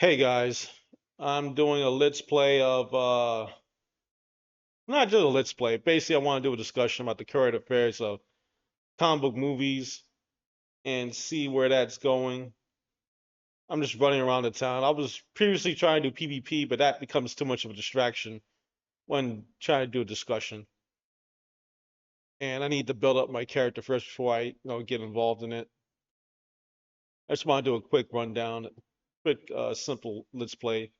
Hey guys, I'm doing a let's play of not just a let's play. Basically, I want to do a discussion about the current affairs of comic book movies and see where that's going. I'm just running around the town. I was previously trying to do PvP, but that becomes too much of a distraction when trying to do a discussion. And I need to build up my character first before I get involved in it. I just want to do a quick rundown, quick simple let's play.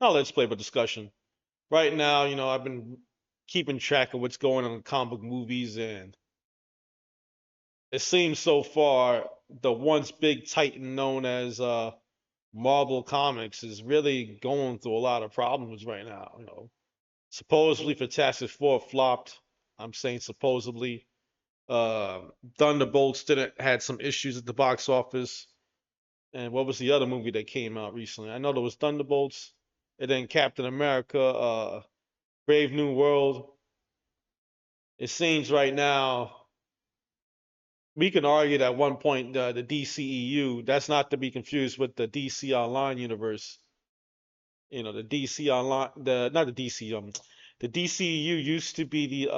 Not let's play, but discussion. Right now, I've been keeping track of what's going on in comic book movies, and it seems so far the once big titan known as Marvel Comics is really going through a lot of problems right now. Supposedly Fantastic Four flopped. I'm saying supposedly. Uh, Thunderbolts didn't had some issues at the box office. And what was the other movie that came out recently? I know there was Thunderbolts, and then Captain America, Brave New World. It seems right now we can argue that at one point the DCEU, that's not to be confused with the DC Online universe. The DC Online, the not the DC, the DCEU used to be the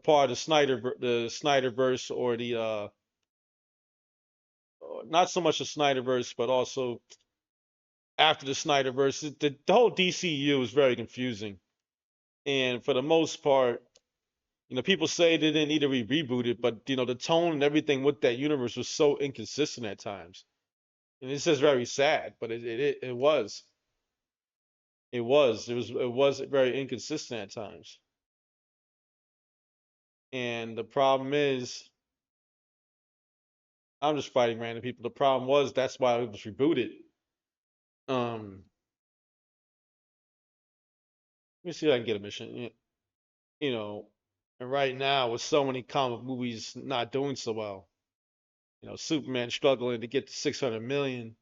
part of the Snyderverse, or the not so much the Snyderverse, but also after the Snyderverse, the whole DCEU is very confusing. And for the most part, people say they didn't need to reboot it, but the tone and everything with that universe was so inconsistent at times, and it's just very sad. But it was very inconsistent at times, and the problem is, I'm just fighting random people. The problem was that's why it was rebooted. Let me see if I can get a mission. You know, and right now with so many comic movies not doing so well, Superman struggling to get to 600 million.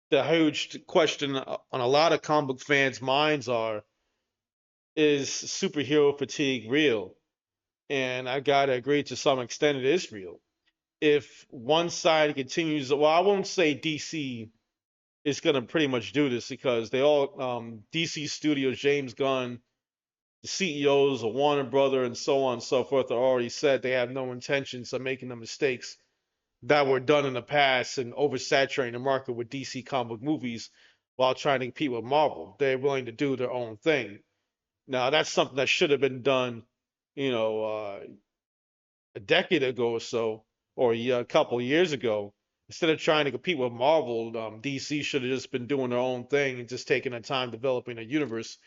The huge question on a lot of comic book fans' minds is superhero fatigue real? And I gotta agree to some extent it is real. If one side continues, well, I won't say DC is gonna pretty much do this because they all DC Studios, James Gunn, the CEOs of Warner Brother, and so on and so forth, are already said they have no intentions of making the mistakes that were done in the past and oversaturating the market with DC comic movies while trying to compete with Marvel. They're willing to do their own thing. Now, that's something that should have been done, you know, a decade ago or so, or a couple of years ago. Instead of trying to compete with Marvel, DC should have just been doing their own thing and just taking their time developing a universe,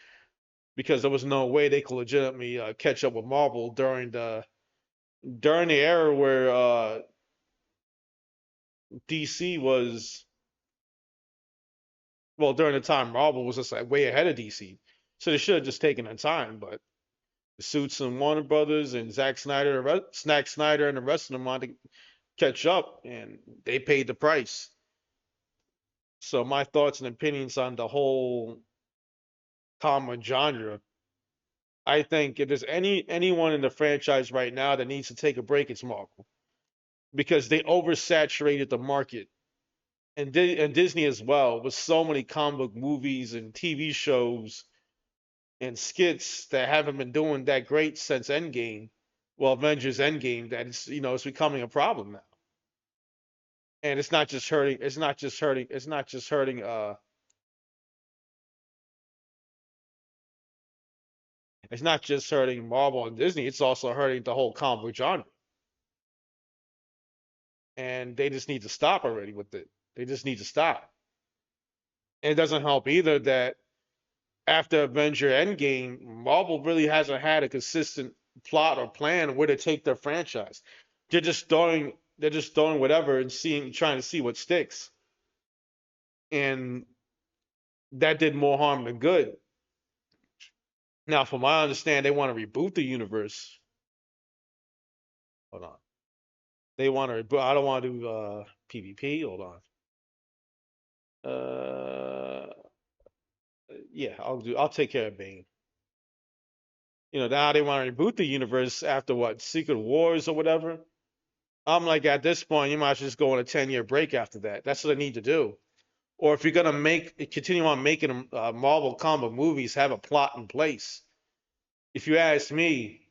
because there was no way they could legitimately catch up with Marvel during the era where DC was, well, during the time Marvel was just like way ahead of DC. So they should have just taken their time, but the Suits and Warner Brothers and Zack Snyder and the rest of them wanted to catch up, and they paid the price. So my thoughts and opinions on the whole comic genre, I think if there's anyone in the franchise right now that needs to take a break, it's Marvel, because they oversaturated the market, and Disney as well, with so many comic book movies and TV shows and skits that haven't been doing that great since Endgame. Well, Avengers Endgame, that it's becoming a problem now. And it's not just hurting Marvel and Disney, it's also hurting the whole comic book genre. And they just need to stop already with it. They just need to stop. And it doesn't help either that after Avenger Endgame, Marvel really hasn't had a consistent plot or plan where to take their franchise. They're just throwing whatever and trying to see what sticks. And that did more harm than good. Now, from my understanding, they want to reboot the universe. Hold on. They want to reboot. I don't want to do PvP. Hold on. Uh, yeah, I'll take care of Bane. Now they want to reboot the universe after what, Secret Wars or whatever. I'm like, at this point, you might as well just go on a 10-year break after that. That's what they need to do. Or if you're gonna continue on making Marvel comic movies, have a plot in place. If you ask me,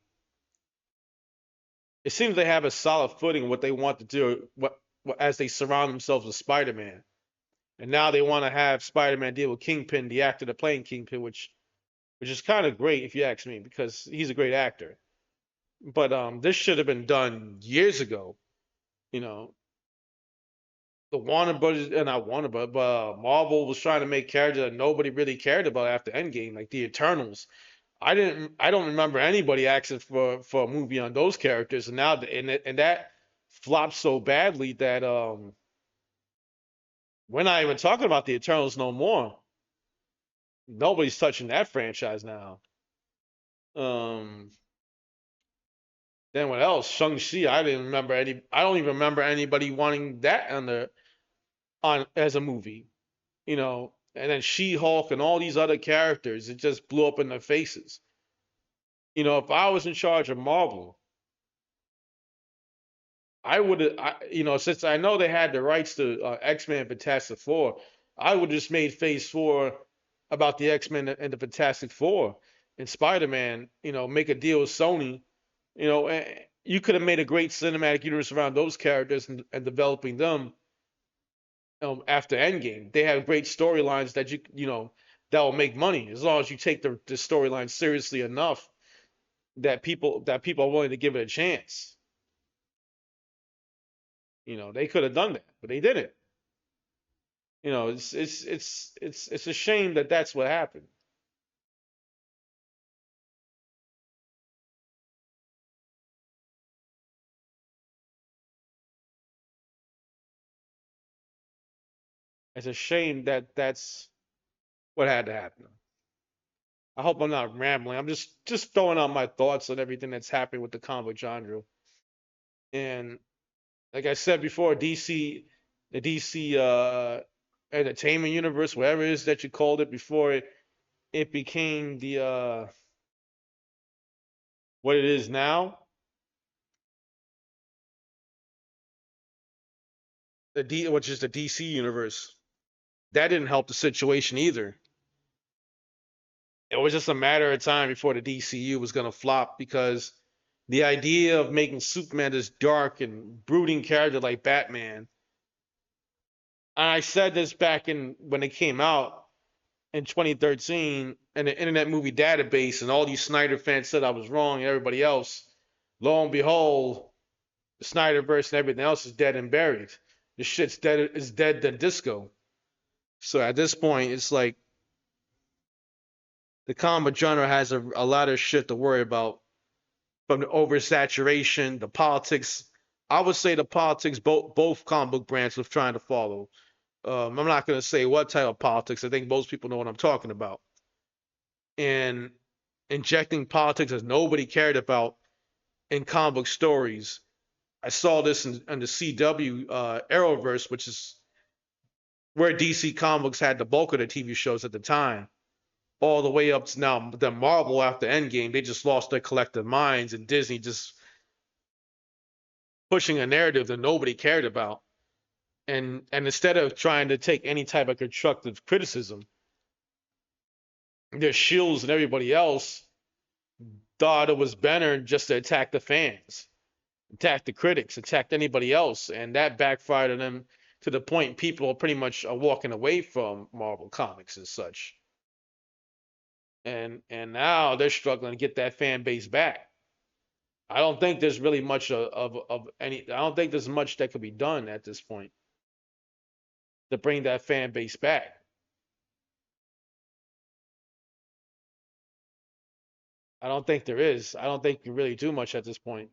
it seems they have a solid footing what they want to do, what as they surround themselves with Spider-Man. And now they want to have Spider-Man deal with Kingpin, the actor that playing Kingpin, which is kind of great if you ask me, because he's a great actor. But this should have been done years ago. You know, the Warner Brothers, and not Warner, but Marvel was trying to make characters that nobody really cared about after Endgame, like the Eternals. I don't remember anybody asking for a movie on those characters, and now and that flopped so badly that we're not even talking about the Eternals no more. Nobody's touching that franchise now. Um, then what else? Shang-Chi. I didn't remember any. I don't even remember anybody wanting that on as a movie. And then She-Hulk and all these other characters. It just blew up in their faces. If I was in charge of Marvel, I would have, since I know they had the rights to X-Men Fantastic Four, I would have just made Phase 4 about the X-Men and the Fantastic Four and Spider-Man, make a deal with Sony. You could have made a great cinematic universe around those characters and developing them after Endgame. They have great storylines that that will make money as long as you take the storyline seriously enough that people are willing to give it a chance. They could have done that, but they didn't. It's a shame that that's what happened. It's a shame that that's what had to happen. I hope I'm not rambling. I'm just throwing out my thoughts on everything that's happening with the comic genre. And like I said before, the DC entertainment universe, whatever it is that you called it before it became the what it is now, which is the DC universe. That didn't help the situation either. It was just a matter of time before the DCU was gonna flop because the idea of making Superman this dark and brooding character like Batman, and I said this back in when it came out in 2013 and the Internet Movie Database, and all these Snyder fans said I was wrong and everybody else. Lo and behold, the Snyderverse and everything else is dead and buried. This shit's dead. Is dead than disco. So at this point, it's like the comic genre has a lot of shit to worry about, from the oversaturation, the politics. I would say the politics both comic book brands were trying to follow. I'm not going to say what type of politics. I think most people know what I'm talking about. And injecting politics that nobody cared about in comic book stories. I saw this in the CW Arrowverse, which is where DC Comics had the bulk of the TV shows at the time, all the way up to now. The Marvel after Endgame, they just lost their collective minds, and Disney just pushing a narrative that nobody cared about. And instead of trying to take any type of constructive criticism, their shields and everybody else thought it was better just to attack the fans, attack the critics, attack anybody else, and that backfired on them to the point people are pretty much walking away from Marvel comics and such. And now they're struggling to get that fan base back. I don't think there's really much of any. I don't think there's much that could be done at this point to bring that fan base back. I don't think there is. I don't think you really do much at this point.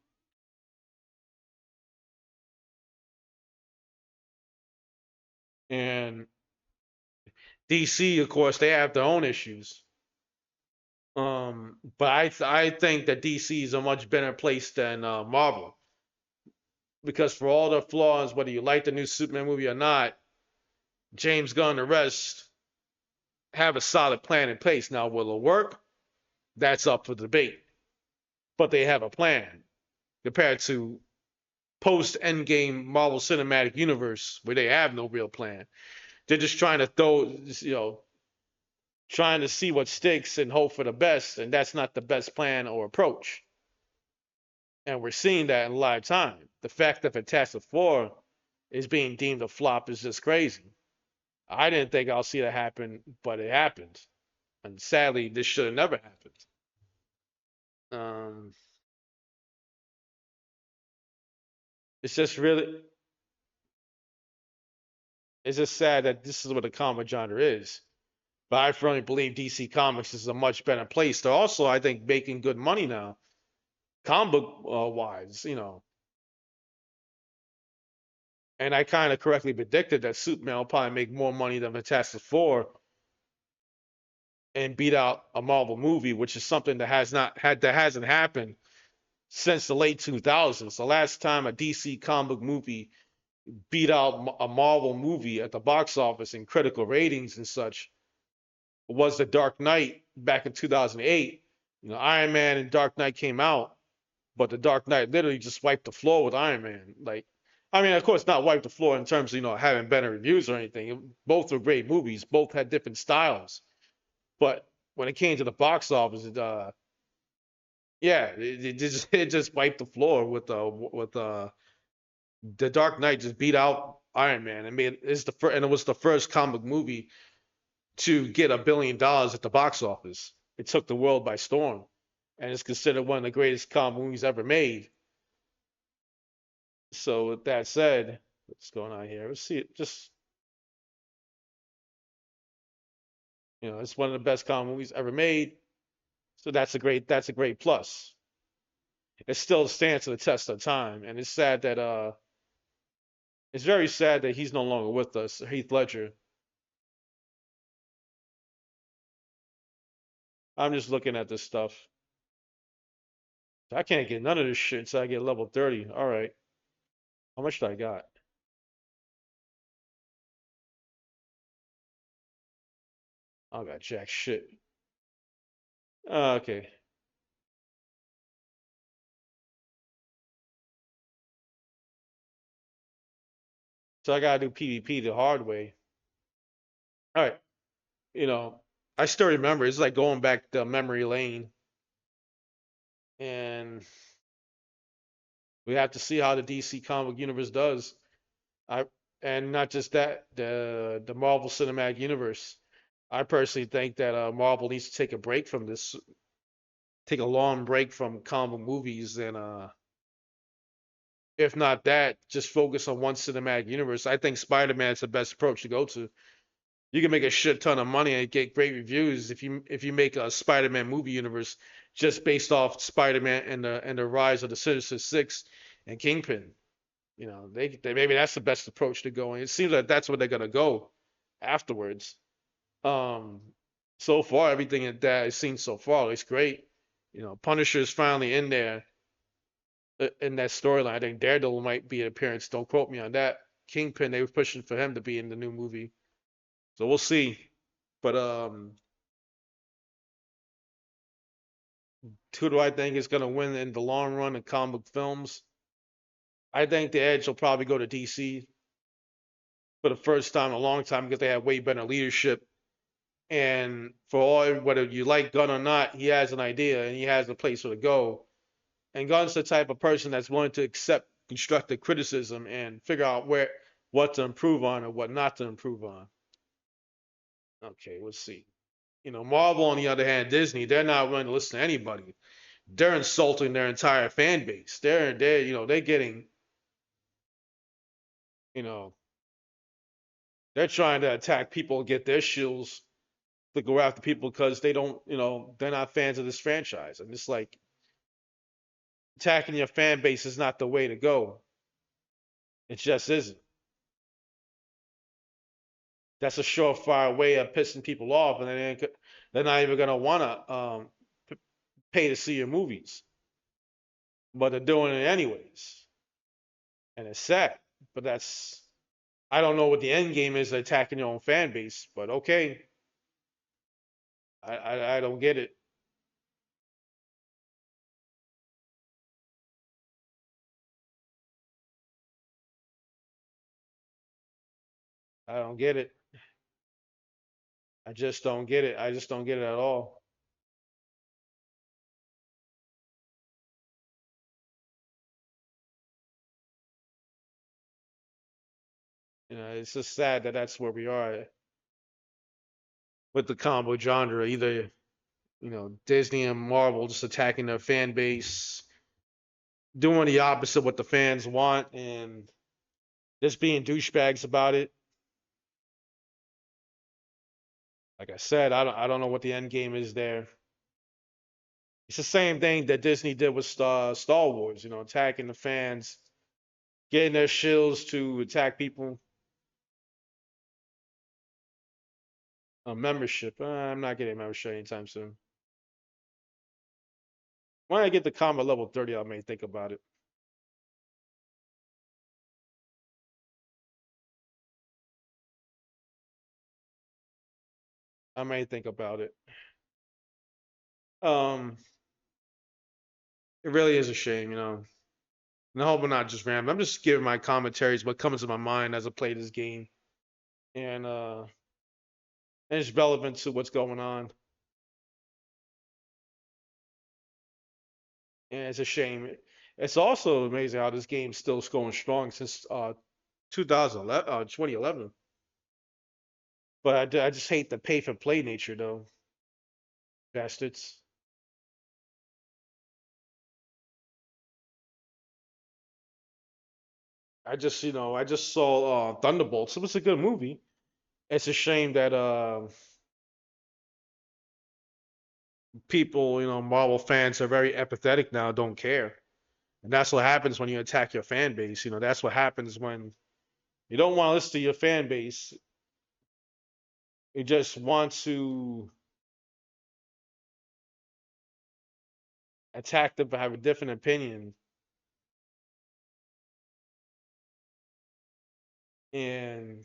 And DC, of course, they have their own issues. But I think that DC is a much better place than Marvel, because for all the flaws, whether you like the new Superman movie or not, James Gunn and the rest have a solid plan in place. Now, will it work? That's up for debate. But they have a plan compared to post Endgame Marvel Cinematic Universe where they have no real plan. They're just trying to throw, trying to see what sticks and hope for the best, and that's not the best plan or approach. And we're seeing that in live time. The fact that Fantastic Four is being deemed a flop is just crazy. I didn't think I'll see that happen, but it happened. And sadly, this should have never happened. Um, it's just really, it's just sad that this is what the comic genre is. But I firmly believe DC Comics is a much better place. They're also, I think, making good money now, comic book wise, And I kind of correctly predicted that Superman will probably make more money than Fantastic Four and beat out a Marvel movie, which is something that hasn't happened since the late 2000s. The last time a DC comic movie beat out a Marvel movie at the box office in critical ratings and such was The Dark Knight back in 2008. Iron Man and Dark Knight came out, but The Dark Knight literally just wiped the floor with Iron Man. Like, I mean, of course, not wiped the floor in terms of having better reviews or anything. Both were great movies. Both had different styles, but when it came to the box office, yeah, it just wiped the floor with the Dark Knight just beat out Iron Man. I mean, and it was the first comic movie to get $1 billion at the box office. It took the world by storm, and it's considered one of the greatest comic movies ever made. So with that said, what's going on here? Let's see it. Just it's one of the best comic movies ever made. So that's a great plus. It still stands to the test of time, and it's very sad that he's no longer with us. Heath Ledger. I'm just looking at this stuff. I can't get none of this shit until I get level 30. All right. How much do I got? I got jack shit. Okay. So I gotta do PvP the hard way. All right. You know, I still remember. It's like going back to memory lane, and we have to see how the DC comic universe does. I and not just that, the Marvel Cinematic Universe. I personally think that Marvel needs to take a break from this, take a long break from comic movies, and if not that, just focus on one cinematic universe. I think Spider-Man is the best approach to go to. You can make a shit ton of money and get great reviews if you make a Spider-Man movie universe just based off Spider-Man and the rise of the Sinister Six and Kingpin. They maybe that's the best approach to go. And it seems like that's where they're gonna go afterwards. Um, so far everything that I've seen so far is great. Punisher is finally in there in that storyline. I think Daredevil might be an appearance. Don't quote me on that. Kingpin, they were pushing for him to be in the new movie. So we'll see. But who do I think is gonna win in the long run in comic films? I think the edge will probably go to DC for the first time in a long time because they have way better leadership. And for all whether you like Gunn or not, he has an idea and he has a place where to go. And Gunn's the type of person that's willing to accept constructive criticism and figure out what to improve on and what not to improve on. Okay, let's see. Marvel on the other hand, Disney, they're not willing to listen to anybody. They're insulting their entire fan base. They're getting, you know, they're trying to attack people and get their shields to go after people because they don't, they're not fans of this franchise. And it's like attacking your fan base is not the way to go. It just isn't. That's a surefire way of pissing people off, and they're not even gonna wanna pay to see your movies, but they're doing it anyways, and it's sad. But I don't know what the end game is attacking your own fan base, but okay, I don't get it. I don't get it. I just don't get it. I just don't get it at all. It's just sad that that's where we are with the combo genre. Either Disney and Marvel just attacking their fan base, doing the opposite of what the fans want, and just being douchebags about it. Like I said, I don't know what the end game is there. It's the same thing that Disney did with Star Wars. Attacking the fans, getting their shills to attack people. A membership. I'm not getting a membership anytime soon. When I get the combat level 30, I may think about it. I may think about it. Um, it really is a shame. And I hope I'm not just rambling. I'm just giving my commentaries, what comes to my mind as I play this game, and it's relevant to what's going on. And it's a shame. It's also amazing how this game's still going strong since 2011, 2011. But I just hate the pay for play nature, though, bastards. I just saw Thunderbolts. It was a good movie. It's a shame that people, Marvel fans are very apathetic now, don't care. And that's what happens when you attack your fan base. That's what happens when you don't want to listen to your fan base. You just want to attack them for have a different opinion and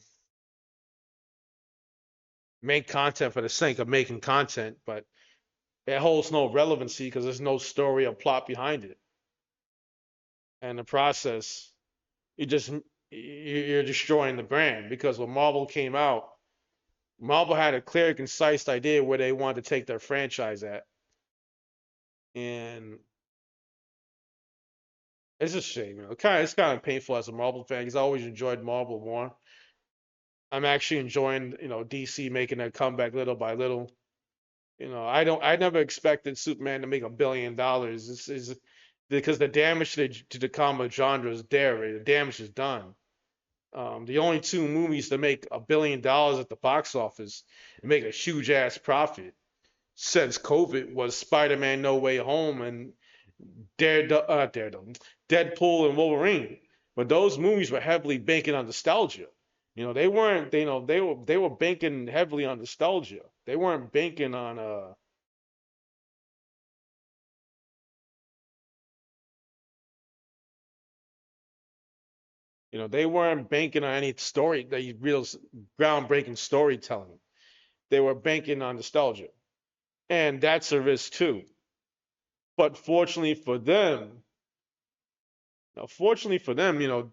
make content for the sake of making content, but it holds no relevancy because there's no story or plot behind it. And the process, you just you're destroying the brand because when Marvel came out, Marvel had a clear, concise idea where they wanted to take their franchise at, and it's a shame. It's kind of painful as a Marvel fan because I always enjoyed Marvel more. I'm actually enjoying, DC making a comeback little by little. I never expected Superman to make $1 billion. This is because the damage to the comic genre is there. The damage is done. The only two movies to make $1 billion at the box office and make a huge ass profit since COVID was Spider-Man: No Way Home and Daredevil, Deadpool and Wolverine. But those movies were heavily banking on nostalgia. They weren't. They were banking heavily on nostalgia. They weren't banking on they weren't banking on any story, the real groundbreaking storytelling. They were banking on nostalgia, and that's a risk too. But fortunately for them, the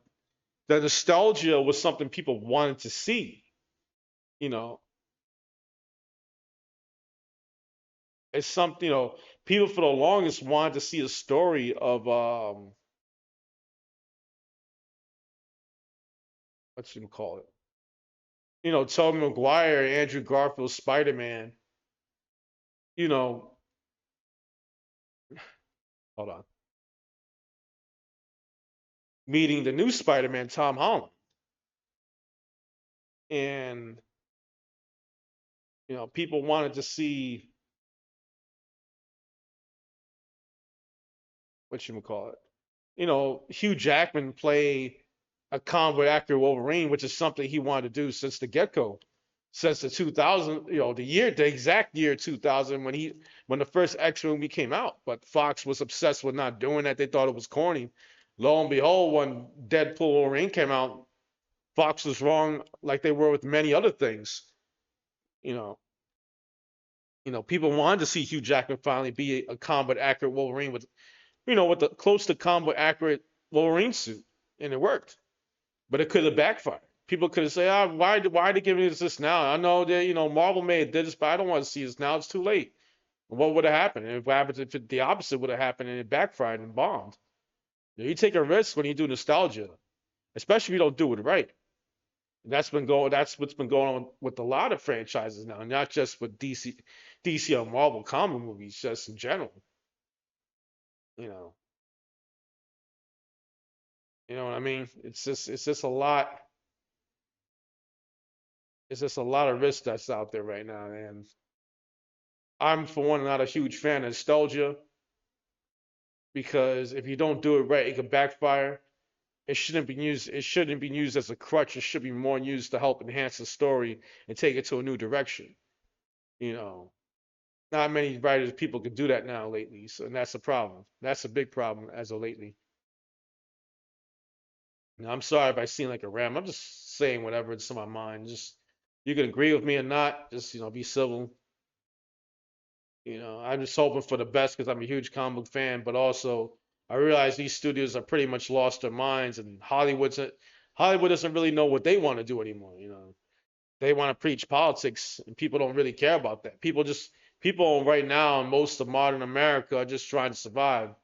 nostalgia was something people wanted to see. You know, it's something people for the longest wanted to see a story of what you call it. Tobey Maguire, Andrew Garfield, Spider-Man. You know, hold on, meeting the new Spider-Man, Tom Holland, and people wanted to see what you call it. Hugh Jackman play a combat actor Wolverine, which is something he wanted to do since the get-go, since the 2000, the exact year 2000 when the first X movie came out. But Fox was obsessed with not doing that. They thought it was corny. Lo and behold, when Deadpool Wolverine came out, Fox was wrong, like they were with many other things. You know, people wanted to see Hugh Jackman finally be a combat accurate Wolverine with the close to combat accurate Wolverine suit, and it worked. But it could have backfired. People could say, ah, why they giving us this now? I know that Marvel may have did this, but I don't want to see this now. It's too late. What would have happened? And what happens if the opposite would have happened and it backfired and bombed? You take a risk when you do nostalgia, especially if you don't do it right. And that's been going. That's what's been going on with a lot of franchises now, not just with DC or Marvel comic movies, just in general. You know, you know what I mean? It's just a lot. It's just a lot of risk that's out there right now, and I'm for one not a huge fan of nostalgia because if you don't do it right, it can backfire. It shouldn't be used as a crutch. It should be more used to help enhance the story and take it to a new direction. You know, not many writers people can do that now lately, so and that's a problem. That's a big problem as of lately. Now, I'm sorry if I seem like a ram. I'm just saying whatever's in my mind. Just you can agree with me or not. Just be civil. I'm just hoping for the best because I'm a huge comic book fan, but also I realize these studios are pretty much lost their minds, and Hollywood doesn't really know what they want to do anymore. They want to preach politics, and people don't really care about that. People right now in most of modern America are just trying to survive.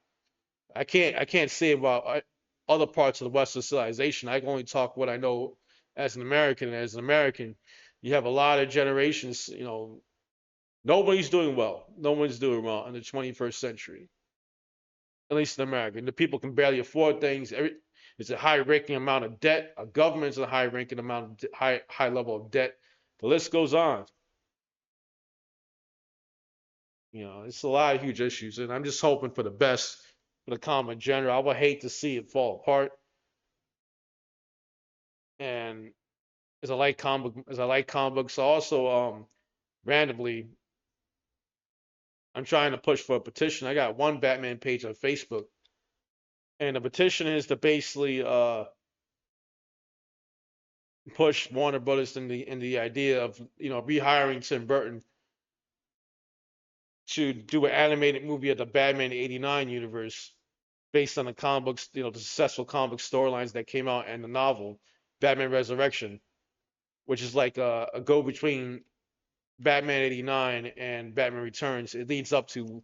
I can't say about other parts of the Western civilization. I can only talk what I know as an American. And as an American, you have a lot of generations. Nobody's doing well. No one's doing well in the 21st century, at least in America. And the people can barely afford things. It's a high-ranking amount of debt. Our government's a high-ranking amount of high level of debt. The list goes on. It's a lot of huge issues, and I'm just hoping for the best for the common general. I would hate to see it fall apart. And as I like comic books, also randomly, I'm trying to push for a petition. I got one Batman page on Facebook, and the petition is to basically push Warner Brothers in the idea of rehiring Tim Burton to do an animated movie of the Batman '89 universe based on the comic books, the successful comic book storylines that came out and the novel Batman Resurrection, which is like a go between Batman '89 and Batman Returns. It leads up to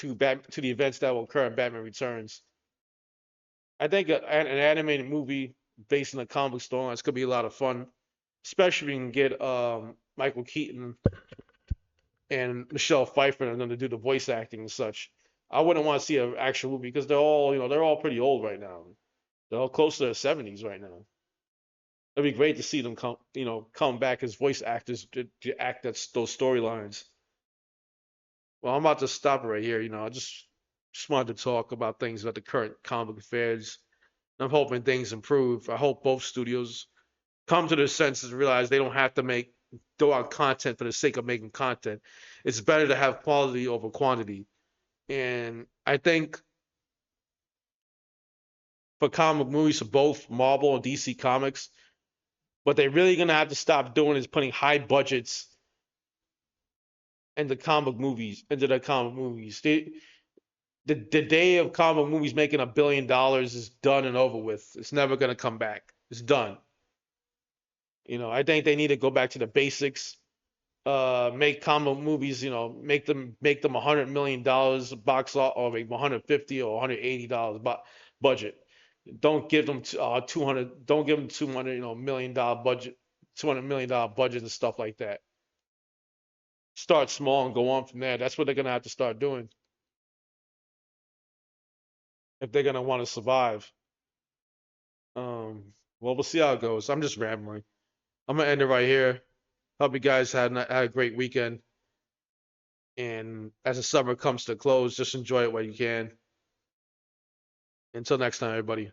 the events that will occur in Batman Returns. I think an animated movie based on the comic book storylines could be a lot of fun, especially if you can get Michael Keaton and Michelle Pfeiffer and them to do the voice acting and such. I wouldn't want to see an actual movie because they're all pretty old right now. They're all close to their 70s right now. It'd be great to see them come back as voice actors to act those storylines. Well, I'm about to stop right here. I just wanted to talk about things about the current comic affairs. I'm hoping things improve. I hope both studios come to their senses and realize they don't have to throw out content for the sake of making content. It's better to have quality over quantity. And I think for comic movies for both Marvel and DC Comics, what they're really gonna have to stop doing is putting high budgets into the comic movies. The day of comic movies making $1 billion is done and over with. It's never gonna come back. It's done. I think they need to go back to the basics. Make comic movies, make them $100 million box or make 150 or $180 budget. Don't give them 200. Don't give them 200, $1 million budget, $200 million budget and stuff like that. Start small and go on from there. That's what they're gonna have to start doing if they're gonna want to survive. Well, we'll see how it goes. I'm just rambling. I'm gonna end it right here. Hope you guys had a great weekend. And as the summer comes to a close, just enjoy it while you can. Until next time, everybody.